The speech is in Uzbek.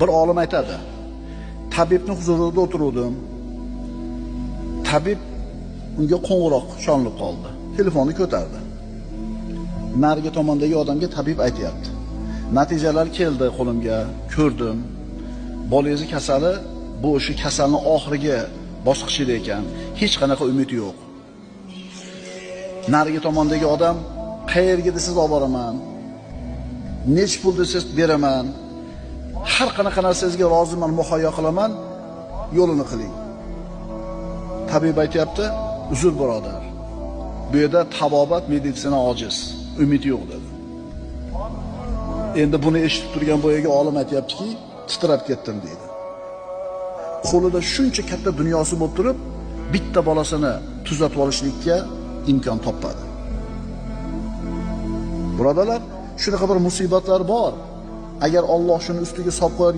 Bir olim aytadi. Tabibning huzurida o'tirdim. Tabib unga qo'ng'iroq chalinib qoldi. Telefonni ko'tardi. Narigi tomondagi odamga tabib aytayapti. Natijalar keldi qo'limga, ko'rdim. Bolangiz kasali bu o'sha kasalning oxirgi bosqichida ekan. Hech qanaqa umid yo'q. Narigi tomondagi odam qayerga desiz olib boraman. Nech pul desiz beraman. Har qanaqa narsangizga roziman, muhayyo qilaman. Yo'lini qiling. Tabib aytayapti, uzr birodar. Bu yerda tabobat meditsina ojiz, umid yo'q dedi. Endi buni eshitib turgan boyaga olim aytayaptiki, titrab ketdim deydi. Qo'lida shuncha katta dunyosi bo'lib turib, bitta bolasini tuzatib olishlikka imkon topadi. Birodalar, shunaqa bir musibatlar bor. Agar Alloh shuni ustiga solib qo'yadigan